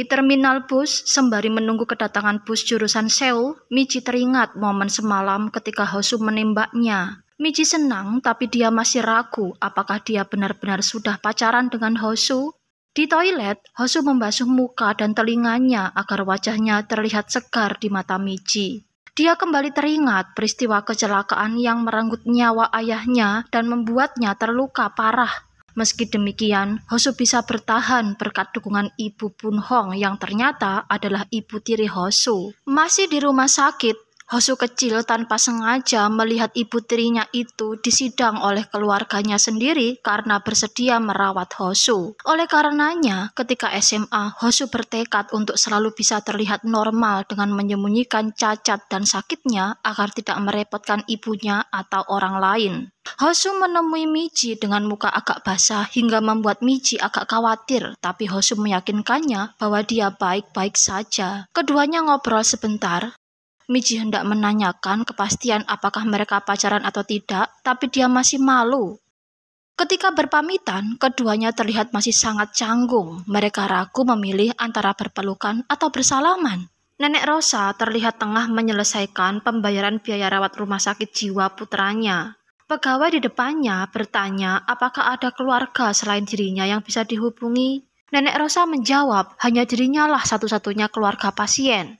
terminal bus, sembari menunggu kedatangan bus jurusan Seoul, Michi teringat momen semalam ketika Hosu menembaknya. Michi senang, tapi dia masih ragu apakah dia benar-benar sudah pacaran dengan Hosu. Di toilet, Hosu membasuh muka dan telinganya agar wajahnya terlihat segar di mata Michi. Dia kembali teringat peristiwa kecelakaan yang merenggut nyawa ayahnya dan membuatnya terluka parah. Meski demikian, Hosu bisa bertahan berkat dukungan ibu Bunhong yang ternyata adalah ibu tiri Hosu. Masih di rumah sakit, Hosu kecil tanpa sengaja melihat ibu tirinya itu disidang oleh keluarganya sendiri karena bersedia merawat Hosu. Oleh karenanya, ketika SMA, Hosu bertekad untuk selalu bisa terlihat normal dengan menyembunyikan cacat dan sakitnya agar tidak merepotkan ibunya atau orang lain. Hosu menemui Michi dengan muka agak basah hingga membuat Michi agak khawatir, tapi Hosu meyakinkannya bahwa dia baik-baik saja. Keduanya ngobrol sebentar. Michi hendak menanyakan kepastian apakah mereka pacaran atau tidak, tapi dia masih malu. Ketika berpamitan, keduanya terlihat masih sangat canggung. Mereka ragu memilih antara berpelukan atau bersalaman. Nenek Rosa terlihat tengah menyelesaikan pembayaran biaya rawat rumah sakit jiwa putranya. Pegawai di depannya bertanya apakah ada keluarga selain dirinya yang bisa dihubungi. Nenek Rosa menjawab hanya dirinya lah satu-satunya keluarga pasien.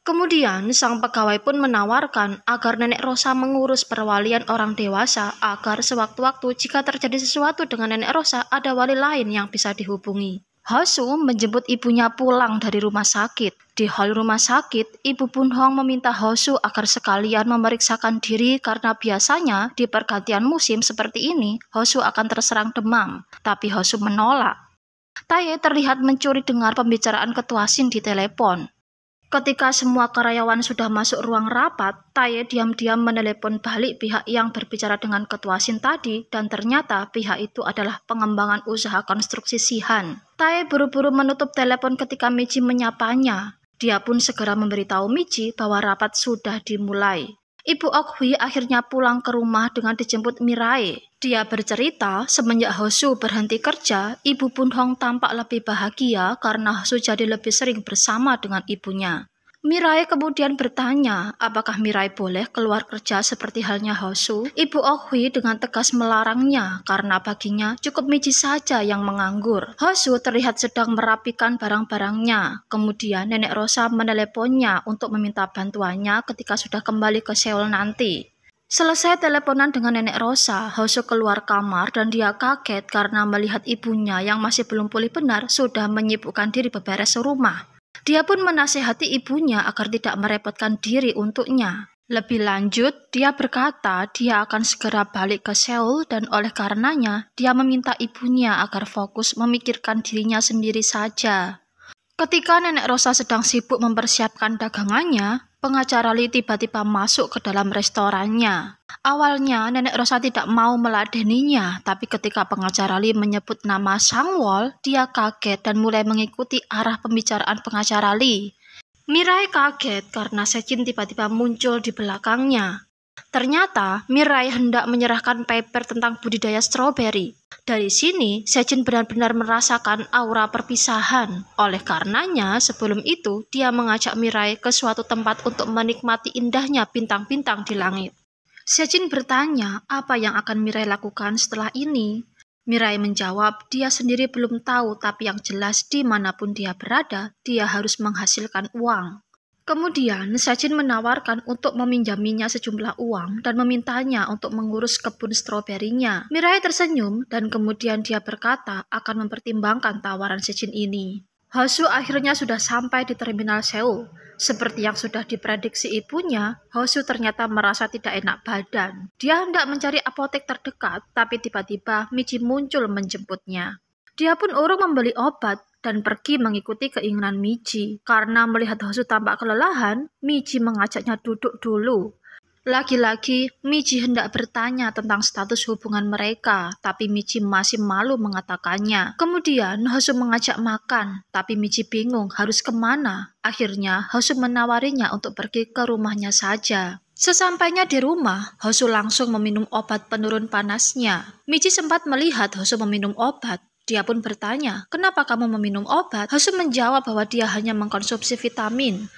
Kemudian sang pegawai pun menawarkan agar Nenek Rosa mengurus perwalian orang dewasa agar sewaktu-waktu jika terjadi sesuatu dengan Nenek Rosa ada wali lain yang bisa dihubungi. Hosu menjemput ibunya pulang dari rumah sakit. Di hall rumah sakit, Ibu Bunhong meminta Hosu agar sekalian memeriksakan diri karena biasanya di pergantian musim seperti ini, Hosu akan terserang demam. Tapi Hosu menolak. Tae terlihat mencuri dengar pembicaraan Ketua Shin di telepon. Ketika semua karyawan sudah masuk ruang rapat, Tae diam-diam menelepon balik pihak yang berbicara dengan Ketua Shin tadi dan ternyata pihak itu adalah pengembangan usaha konstruksi Sihan. Tae buru-buru menutup telepon ketika Michi menyapanya. Dia pun segera memberitahu Michi bahwa rapat sudah dimulai. Ibu Okhui akhirnya pulang ke rumah dengan dijemput Mirai. Dia bercerita semenjak Hosu berhenti kerja, Ibu Bunhong tampak lebih bahagia karena Hosu jadi lebih sering bersama dengan ibunya. Mirai kemudian bertanya apakah Mirai boleh keluar kerja seperti halnya Hosu. Ibu Okhui dengan tegas melarangnya karena baginya cukup Michi saja yang menganggur. Hosu terlihat sedang merapikan barang-barangnya. Kemudian Nenek Rosa meneleponnya untuk meminta bantuannya ketika sudah kembali ke Seoul nanti. Selesai teleponan dengan Nenek Rosa, Hosu keluar kamar dan dia kaget karena melihat ibunya yang masih belum pulih benar sudah menyibukkan diri beberes rumah. Dia pun menasihati ibunya agar tidak merepotkan diri untuknya. Lebih lanjut, dia berkata dia akan segera balik ke Seoul dan oleh karenanya dia meminta ibunya agar fokus memikirkan dirinya sendiri saja. Ketika Nenek Rosa sedang sibuk mempersiapkan dagangannya, pengacara Lee tiba-tiba masuk ke dalam restorannya. Awalnya Nenek Rosa tidak mau meladeninya, tapi ketika pengacara Lee menyebut nama Sangwol, dia kaget dan mulai mengikuti arah pembicaraan pengacara Lee. Mirai kaget karena Sechin tiba-tiba muncul di belakangnya. Ternyata Mirai hendak menyerahkan paper tentang budidaya stroberi. Dari sini, Sechin benar-benar merasakan aura perpisahan. Oleh karenanya, sebelum itu, dia mengajak Mirai ke suatu tempat untuk menikmati indahnya bintang-bintang di langit. Sechin bertanya apa yang akan Mirai lakukan setelah ini. Mirai menjawab dia sendiri belum tahu, tapi yang jelas dimanapun dia berada, dia harus menghasilkan uang. Kemudian, Sechin menawarkan untuk meminjaminya sejumlah uang dan memintanya untuk mengurus kebun stroberinya. Mirai tersenyum dan kemudian dia berkata akan mempertimbangkan tawaran Sechin ini. Hosu akhirnya sudah sampai di terminal Seoul. Seperti yang sudah diprediksi ibunya, Hosu ternyata merasa tidak enak badan. Dia hendak mencari apotek terdekat, tapi tiba-tiba Michi muncul menjemputnya. Dia pun urung membeli obat dan pergi mengikuti keinginan Michi. Karena melihat Hosu tampak kelelahan, Michi mengajaknya duduk dulu. Lagi-lagi, Michi hendak bertanya tentang status hubungan mereka, tapi Michi masih malu mengatakannya. Kemudian, Hosu mengajak makan, tapi Michi bingung harus kemana. Akhirnya, Hosu menawarinya untuk pergi ke rumahnya saja. Sesampainya di rumah, Hosu langsung meminum obat penurun panasnya. Michi sempat melihat Hosu meminum obat. Dia pun bertanya, "Kenapa kamu meminum obat?" Hosum menjawab bahwa dia hanya mengkonsumsi vitamin.